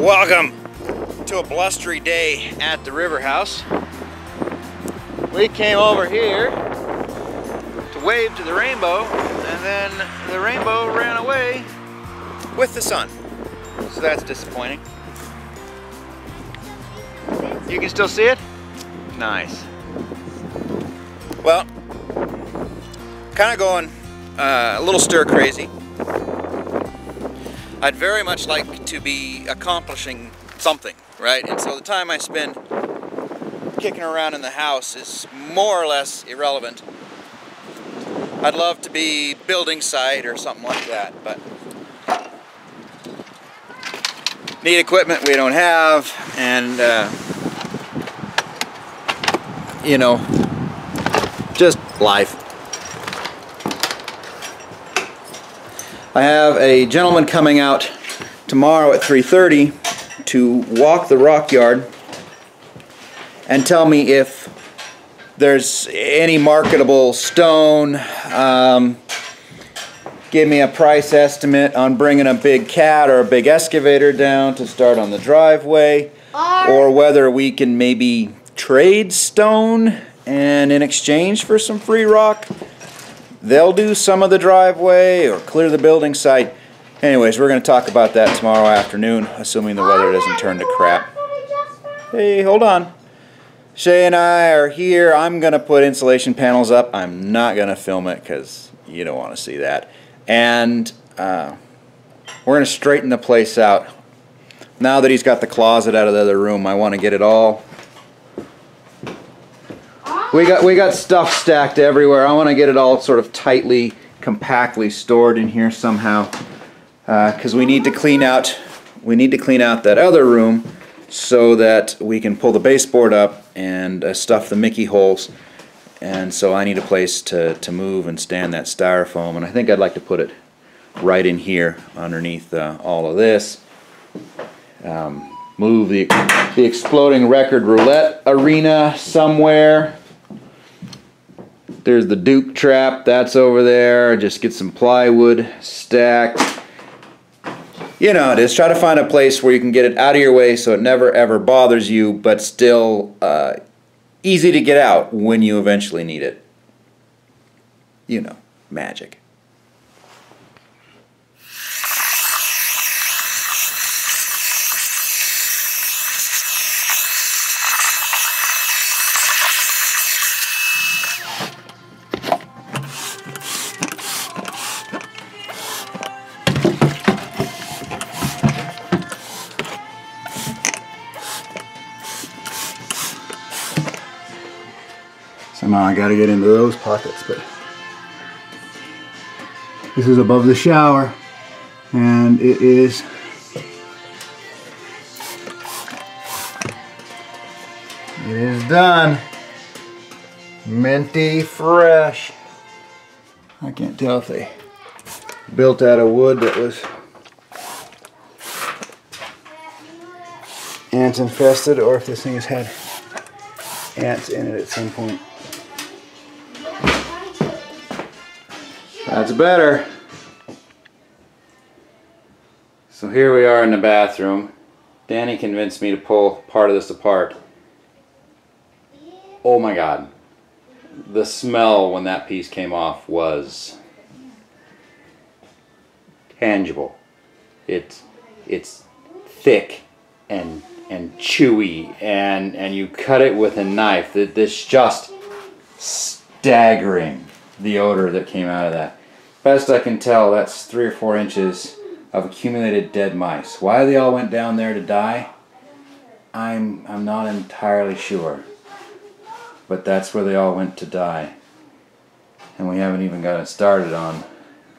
Welcome to a blustery day at the river house. We came over here to wave to the rainbow, and then the rainbow ran away with the sun. So that's disappointing. You can still see it? Nice. Well, kind of going a little stir crazy. I'd very much like to be accomplishing something, right? And so the time I spend kicking around in the house is more or less irrelevant. I'd love to be building site or something like that, but need equipment we don't have, and you know, just life. I have a gentleman coming out tomorrow at 3:30 to walk the rock yard and tell me if there's any marketable stone, give me a price estimate on bringing a big cat or a big excavator down to start on the driveway, or whether we can maybe trade stone and in exchange for some free rock they'll do some of the driveway or clear the building site. Anyways, we're going to talk about that tomorrow afternoon, assuming the weather doesn't turn to crap. Hey, hold on. Shay and I are here. I'm going to put insulation panels up. I'm not going to film it because you don't want to see that. And we're going to straighten the place out. Now that he's got the closet out of the other room, I want to get it all. We got stuff stacked everywhere. I want to get it all sort of tightly, compactly stored in here somehow, because we need to clean out that other room so that we can pull the baseboard up and stuff the Mickey holes. And so I need a place to move and stand that styrofoam, and I think I'd like to put it right in here underneath all of this. Move the exploding record roulette arena somewhere. There's the Duke trap, that's over there. Just get some plywood stacked. You know, just try to find a place where you can get it out of your way so it never ever bothers you, but still easy to get out when you eventually need it. You know, magic. Somehow I gotta get into those pockets, but this is above the shower, and it is done. Minty fresh. I can't tell if they built out of wood that was ant infested or if this thing has had ants in it at some point. That's better. So here we are in the bathroom. Danny convinced me to pull part of this apart. Oh my God. The smell when that piece came off was tangible. It's thick and chewy, and you cut it with a knife. This just staggering, the odor that came out of that. Best I can tell, that's 3 or 4 inches of accumulated dead mice. Why they all went down there to die, I'm not entirely sure. But that's where they all went to die. And we haven't even gotten started on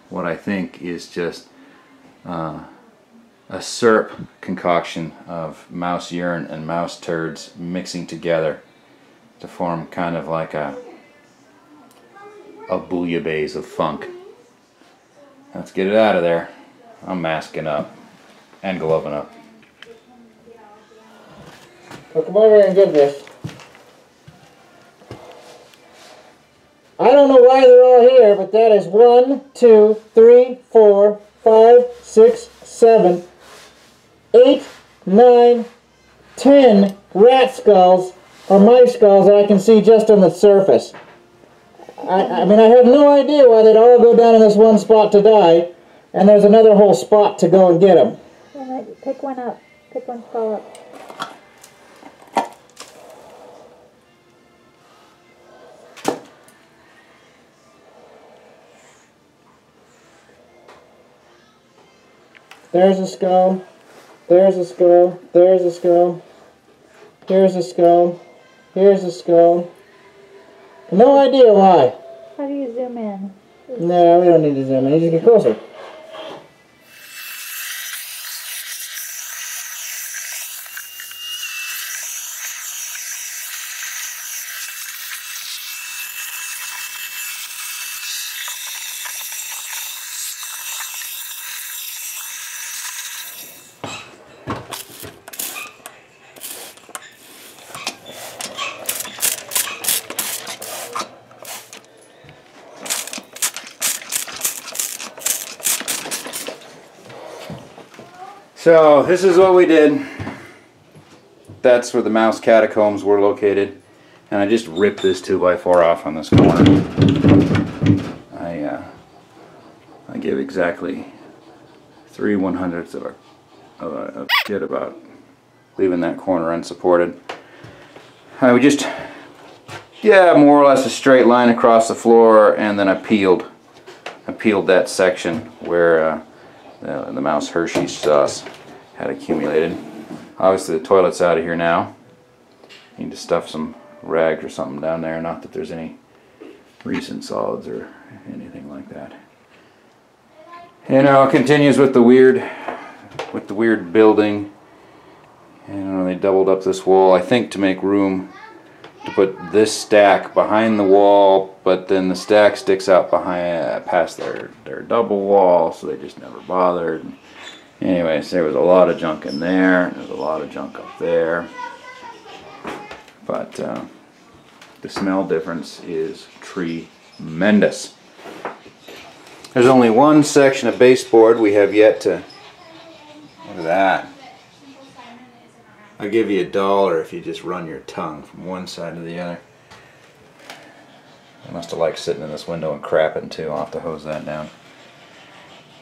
what I think is just a syrup concoction of mouse urine and mouse turds mixing together to form kind of like a bouillabaisse of funk. Let's get it out of there. I'm masking up and gloving up. So come over here and get this. I don't know why they're all here, but that is 1, 2, 3, 4, 5, 6, 7, 8 9, 10 rat skulls or mice skulls that I can see just on the surface. I mean, I have no idea why they'd all go down in this one spot to die, and there's another whole spot to go and get them. Pick one up. Pick one skull up. There's a skull. There's a skull. There's a skull. Here's a skull. Here's a skull. No idea why. How do you zoom in? No, we don't need to zoom in. You just get closer. So this is what we did. That's where the mouse catacombs were located, and I just ripped this 2x4 off on this corner. I give exactly 3/100ths of a shit about leaving that corner unsupported. I would just, yeah, more or less a straight line across the floor, and then I peeled that section where the mouse Hershey's sauce had accumulated. Obviously the toilet's out of here now. Need to stuff some rags or something down there. Not that there's any recent solids or anything like that. You know, it continues with the weird building. You know, they doubled up this wall, I think, to make room to put this stack behind the wall, but then the stack sticks out behind past their double wall, so they just never bothered. Anyways, there was a lot of junk in there, and there's a lot of junk up there, but the smell difference is tremendous. There's only one section of baseboard we have yet to, look at that. I'll give you $1 if you just run your tongue from one side to the other. I must have liked sitting in this window and crapping too. I'll have to hose that down.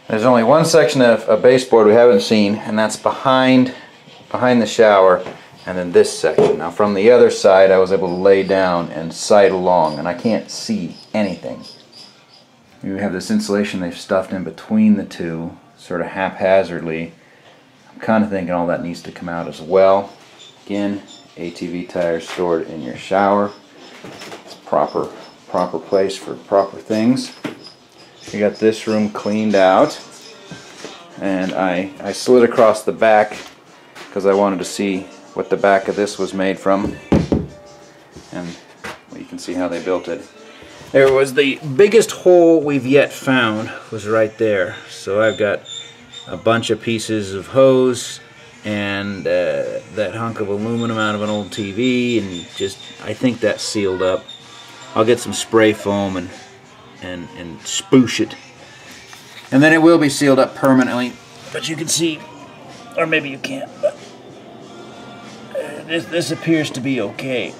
There's only one section of baseboard we haven't seen, and that's behind the shower, and then this section. Now from the other side I was able to lay down and sight along, and I can't see anything. We have this insulation they've stuffed in between the two, sort of haphazardly. I'm kind of thinking all that needs to come out as well. Again, ATV tires stored in your shower. It's proper place for proper things. We got this room cleaned out, and I slid across the back because I wanted to see what the back of this was made from, and well, you can see how they built it. There was the biggest hole we've yet found was right there. So I've got a bunch of pieces of hose and that hunk of aluminum out of an old TV, and just, I think that's sealed up. I'll get some spray foam and spoosh it, and then it will be sealed up permanently. But you can see, or maybe you can't, but this appears to be okay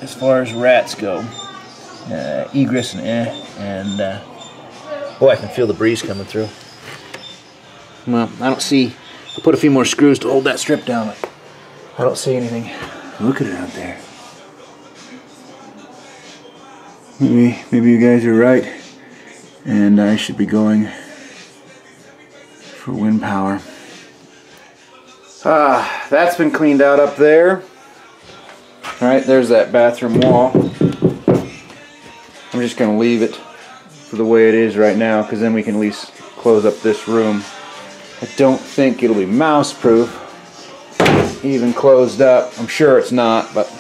as far as rats go. Egress and boy, I can feel the breeze coming through. Well, I don't see. I'll put a few more screws to hold that strip down. I don't see anything. Look at it out there. Maybe you guys are right, and I should be going for wind power. That's been cleaned out up there. All right, there's that bathroom wall. I'm just going to leave it for the way it is right now, because then we can at least close up this room. I don't think it'll be mouse proof, even closed up. I'm sure it's not, but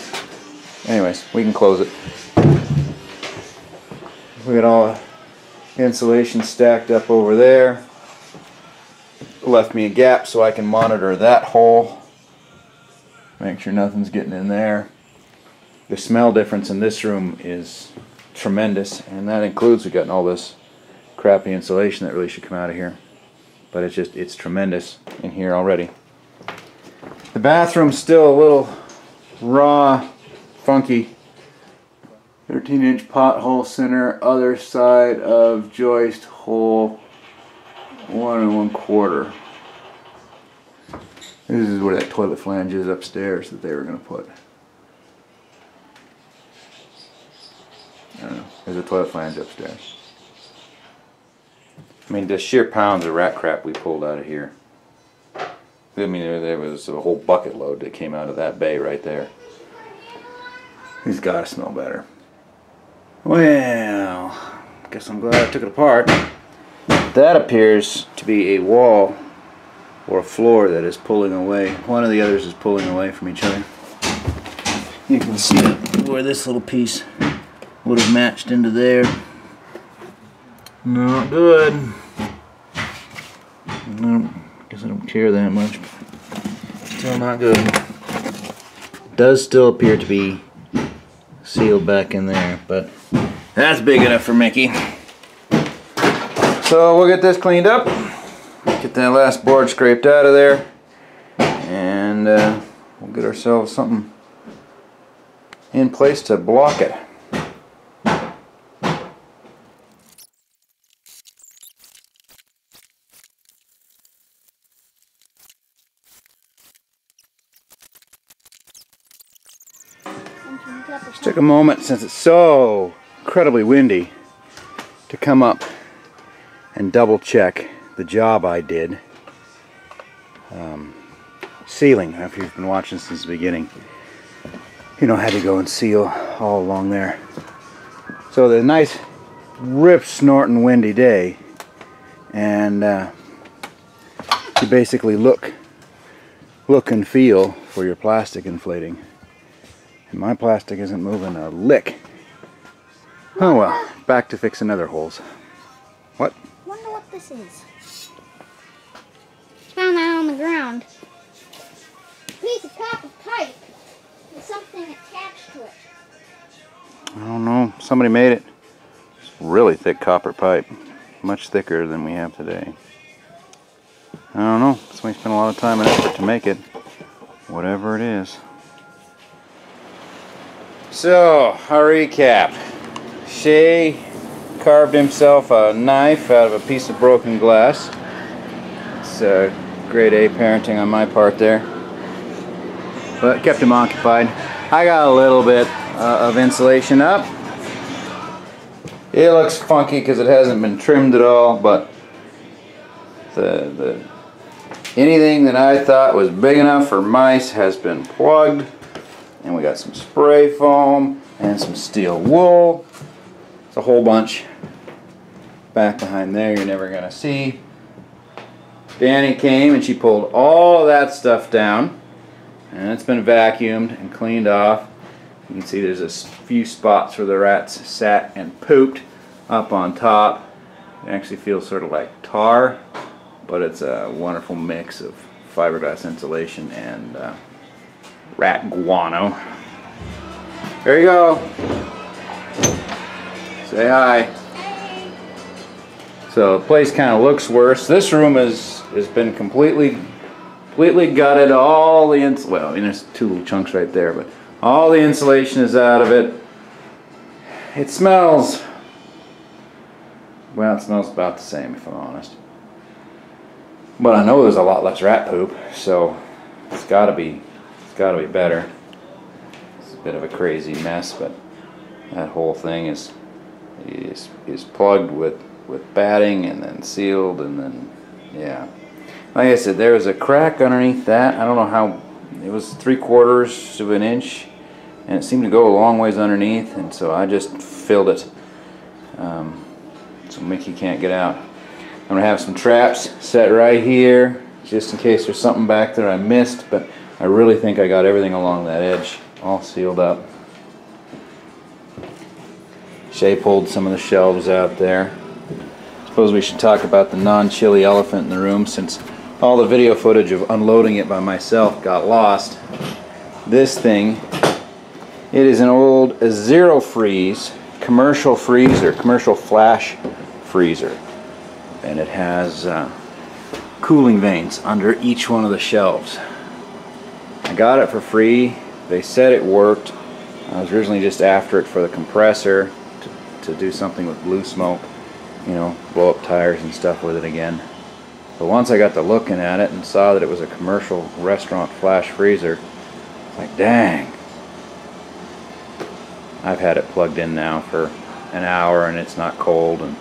anyways, we can close it. We got all the insulation stacked up over there. Left me a gap so I can monitor that hole. Make sure nothing's getting in there. The smell difference in this room is tremendous, and that includes we've gotten all this crappy insulation that really should come out of here, but it's tremendous in here already. The bathroom's still a little raw, funky. 13-inch pothole center, other side of joist hole 1 1/4. This is where that toilet flange is upstairs that they were going to put. I don't know. There's a toilet flange upstairs. I mean, the sheer pounds of rat crap we pulled out of here. I mean, there was a whole bucket load that came out of that bay right there. These gotta smell better. Well, guess I'm glad I took it apart. That appears to be a wall or a floor that is pulling away. One of the others is pulling away from each other. You can see where this little piece would have matched into there. Not good. No, guess I don't care that much, but still not good. Does still appear to be sealed back in there, but that's big enough for Mickey. So we'll get this cleaned up, get that last board scraped out of there, and we'll get ourselves something in place to block it. Just took a moment, since it's so incredibly windy, to come up and double check the job I did sealing. If you've been watching since the beginning, you know, I had to go and seal all along there. So the nice rip snorting windy day, and you basically look and feel for your plastic inflating. And my plastic isn't moving a lick. Oh well, back to fixing other holes. What? Wonder what this is. Found that on the ground. Piece of copper pipe with something attached to it. I don't know. Somebody made it. It's really thick copper pipe. Much thicker than we have today. I don't know. Somebody spent a lot of time and effort to make it. Whatever it is. So, a recap. Shay carved himself a knife out of a piece of broken glass. It's grade A parenting on my part there. But kept him occupied. I got a little bit of insulation up. It looks funky because it hasn't been trimmed at all, but anything that I thought was big enough for mice has been plugged. And we got some spray foam and some steel wool. It's a whole bunch back behind there you're never going to see. Danny came and she pulled all that stuff down, and it's been vacuumed and cleaned off. You can see there's a few spots where the rats sat and pooped up on top. It actually feels sort of like tar, but it's a wonderful mix of fiberglass insulation and rat guano. There you go. Say hi. Hey. So the place kind of looks worse. This room has been completely gutted. All the well, I mean, there's two little chunks right there, but all the insulation is out of it. It smells. Well, it smells about the same, if I'm honest. But I know there's a lot less rat poop, so it's got to be better. It's a bit of a crazy mess, but that whole thing is plugged with batting and then sealed, and then yeah. Like I said, there was a crack underneath that. I don't know how. It was 3/4 of an inch, and it seemed to go a long ways underneath, and so I just filled it so Mickey can't get out. I'm gonna have some traps set right here just in case there's something back there I missed, but I really think I got everything along that edge all sealed up. Shay pulled some of the shelves out there. Suppose we should talk about the non-chilly elephant in the room, since all the video footage of unloading it by myself got lost. This thing, it is an old zero freeze commercial freezer, commercial flash freezer, and it has cooling vanes under each one of the shelves. I got it for free. They said it worked. I was originally just after it for the compressor to do something with blue smoke, you know, blow up tires and stuff with it again. But once I got to looking at it and saw that it was a commercial restaurant flash freezer, it's like, dang. I've had it plugged in now for an hour and it's not cold, and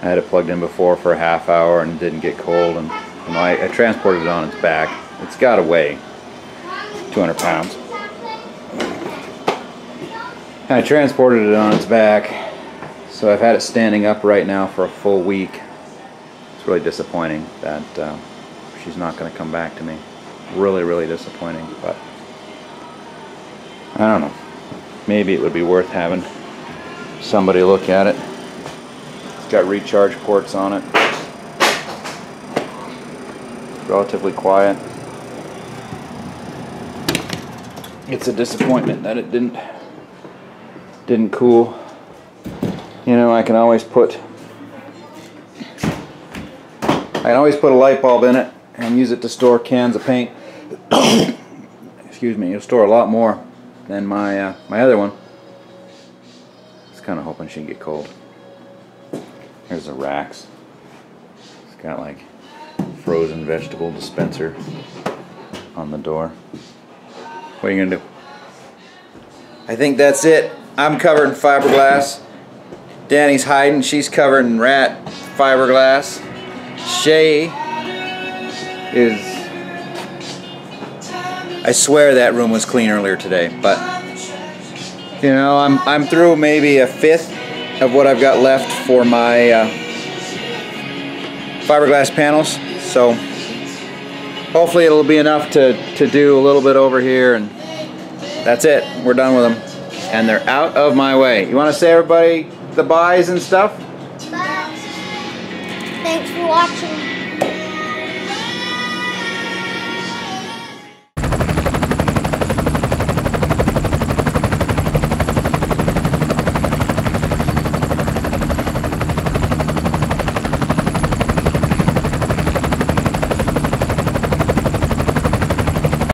I had it plugged in before for a half hour and it didn't get cold, and you know, I transported it on its back. It's got to weigh 200 pounds. I transported it on its back, so I've had it standing up right now for a full week. It's really disappointing that she's not going to come back to me. Really, really disappointing, but I don't know. Maybe it would be worth having somebody look at it. It's got recharge ports on it. Relatively quiet. It's a disappointment that it didn't cool. You know, I can always put a light bulb in it and use it to store cans of paint. Excuse me, it'll store a lot more than my my other one. I was kind of hoping she'd get cold. Here's the racks. It's got like frozen vegetable dispenser on the door. What are you gonna do? I think that's it. I'm covered in fiberglass. Danny's hiding. She's covered in rat fiberglass. Shay is... I swear that room was clean earlier today, but you know, I'm through maybe a fifth of what I've got left for my fiberglass panels. So hopefully it'll be enough to do a little bit over here, and that's it. We're done with them. And they're out of my way. You want to say everybody the byes and stuff? Bye. Thanks for watching.